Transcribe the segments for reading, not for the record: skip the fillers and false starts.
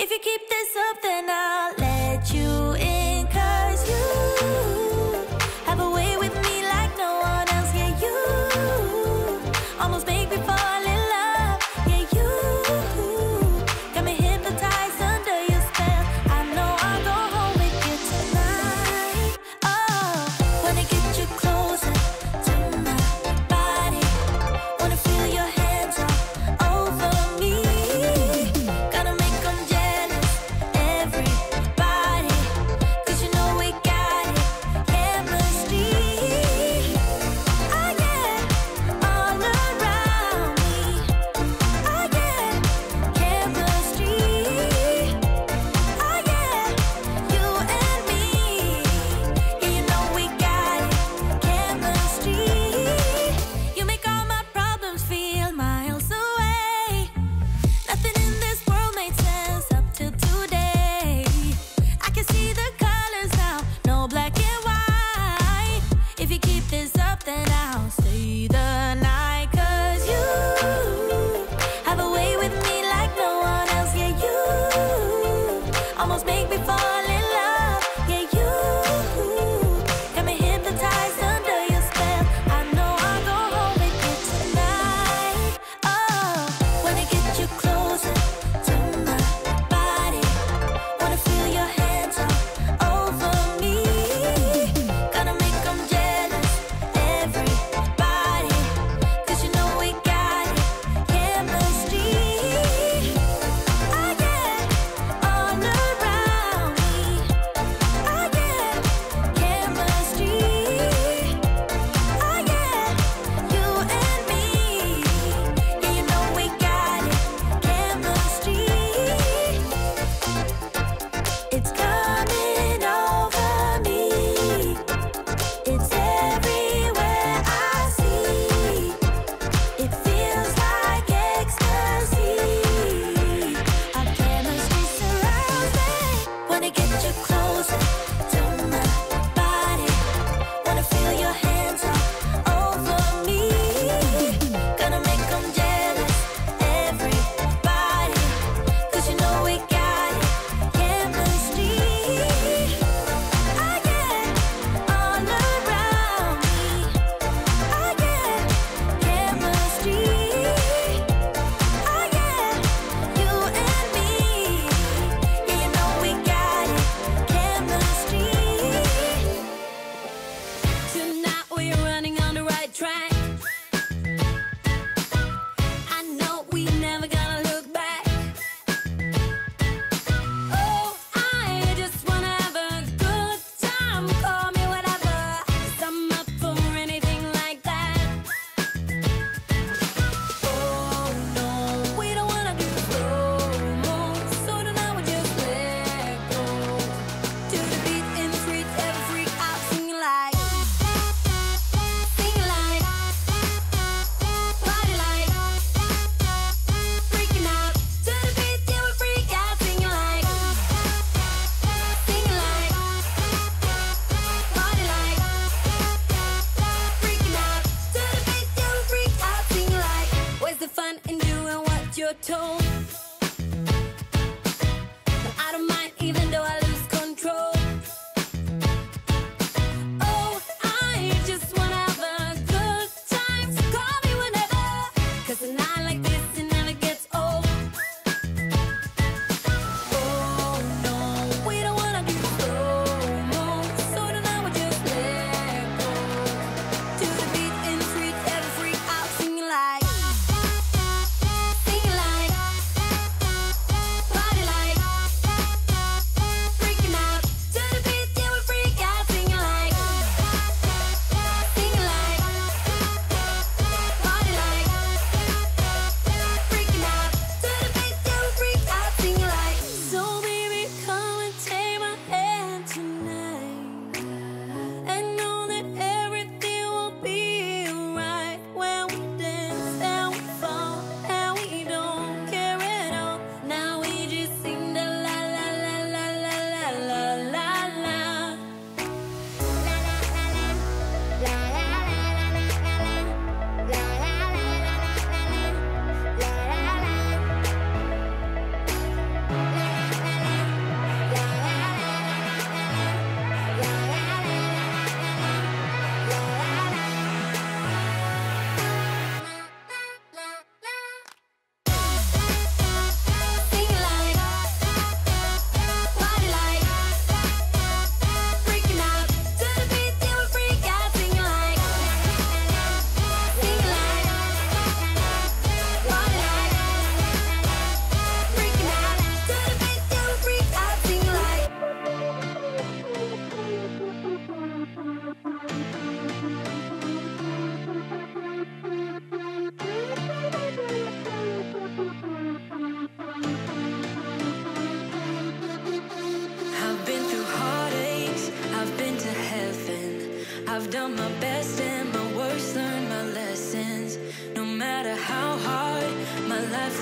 If you keep this up, then I'll let you in, 'cause you have a way with me like no one else. Yeah, you almost make me fall in love. Yeah, you got me hypnotized under your spell. I know I'll go home with you tonight. Oh, wanna get you closer to my body. Wanna feel your hands all over me. Gonna make them jealous, everybody, 'cause you know we got it, chemistry. Oh yeah, all around me. Oh yeah, chemistry. Oh yeah, you and me. Yeah, you know we got it, chemistry. You make all my problems feel miles away. Nothing in this world made sense up till today. I can see the colors now, no black and white. If you keep this up, then I'll stay the night. 'Cause you have a way with me like no one else. Yeah, you almost make me fall in love. Yeah, you got me hypnotized under your spell. I know I'll go home with you tonight. Oh, wanna get you closer to my body. Wanna feel your hands all over me. Gonna make them jealous, everybody, 'cause you know we got it, chemistry. Oh yeah, all around me. Oh yeah, chemistry. Oh yeah, you and me. Yeah, you know we got it, chemistry. It's coming over me. It's everywhere I see. It feels like ecstasy. Our chemistry surrounds me. Wanna get you closer to my body. Wanna feel your hands all over me. Gonna make them jealous, everybody, 'cause you know we got it, chemistry. Oh yeah, all around me. Oh yeah, chemistry. Oh yeah, you and me. Yeah, you know we got it, chemistry. Tonight we're running on the right track. I know we never gonna look back. Oh, I just wanna have a good time. Call me whatever, 'cause I'm up for anything like that. Oh no, we don't wanna do slow-mo, so tonight we just let go. To the beat in the street, every freak out singing like, party like, freaking out. To the beat, yeah, we freak out singing like, party like, freaking out. To the beat, yeah, we freak out singing like. Where's the fun in doing what you're told? But I don't mind even though I lose control. Oh, I just wanna have a good time, so call me whenever, 'cause a night like this, it never gets old. Oh no, we don't wanna do slow-mo, so tonight we just let go. To the beat in the street, every freak out singing like,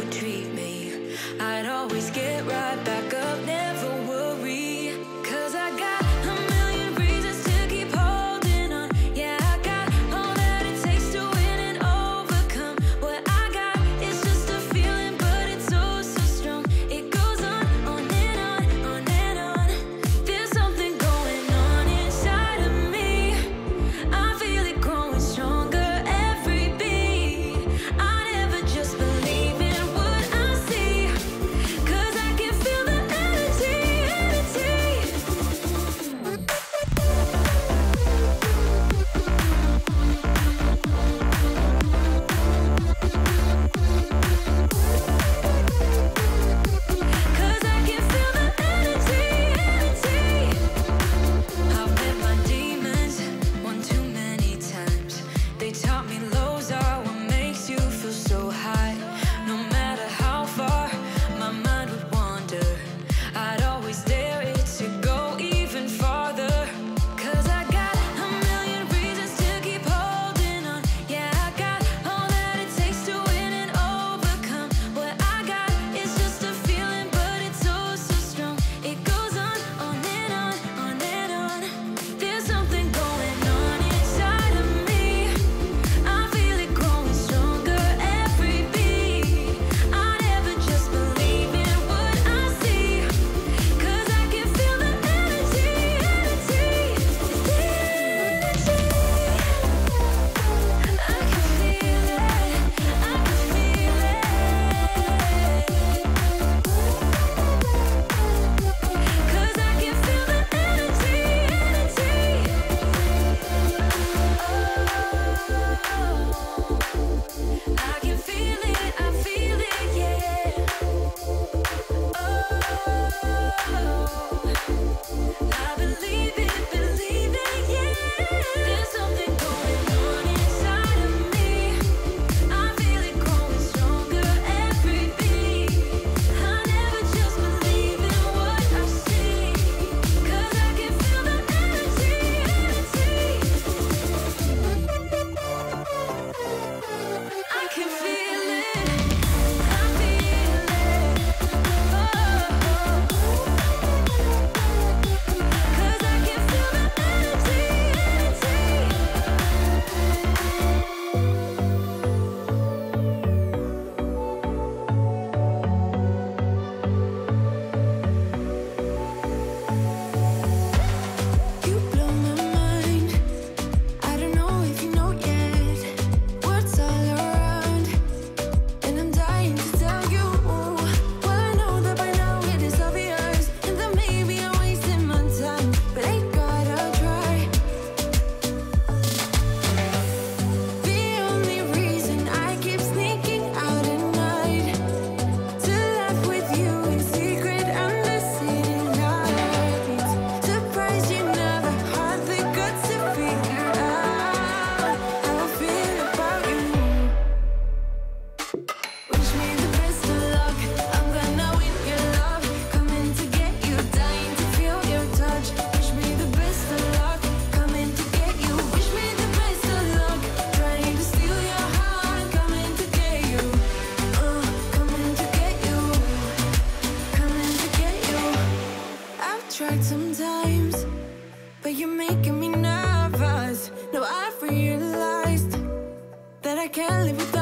would treat me. I'd always get right back up, never worry. 'Cause I got a million reasons to keep holding on. Yeah, I got all that it takes to win and overcome. What I got is just a feeling, but it's so, so strong. It goes on and on, on and on. There's something going on inside of me. I feel it growing stronger every beat. I never just believe in what I see. 'Cause I can feel the energy, energy. 'Cause I can feel the energy, energy. I've met my demons one too many times. They taught me lows are what makes you feel so high. No matter how far my mind would wander, I'd always dare it to go even farther. 'Cause I got a million reasons to keep holding on. Yeah, I got all that it takes to win and overcome. What I got is just a feeling, but it's so, so strong. It goes on and on, on and on. There's something going on inside of me. I feel it growing stronger every beat. I never just believe in what I see. 'Cause I can feel the energy, energy. The energy. I can feel it, I can feel it. 'Cause I can feel the energy, energy. Oh, I can feel it, yeah. Oh, I believe it, yeah. There's something going on inside of me. I feel it growing stronger every beat. I never just believe in what I see. 'Cause I can feel the energy, energy. I can feel it, I feel it. Oh, 'cause I can feel the energy, You blow my mind. I don't know if you know yet what's all around, and I'm dying to tell you. Well, I know that by now it is obvious, and that maybe I'm wasting my time, but I gotta try. The only reason I keep sneaking out at night to laugh with you in secret under city lights. Surprised you never had the guts to figure out how I feel about you. Wish me the best of luck. I'm gonna win your love. Coming to get you, dying to feel your touch. Wish me the best of luck. Coming to get you. Wish me the best of luck. Trying to steal your heart. Coming to get you. Coming to get you. Coming to get you. I've tried sometimes, but you're making me nervous. Now I've realized that I can't live without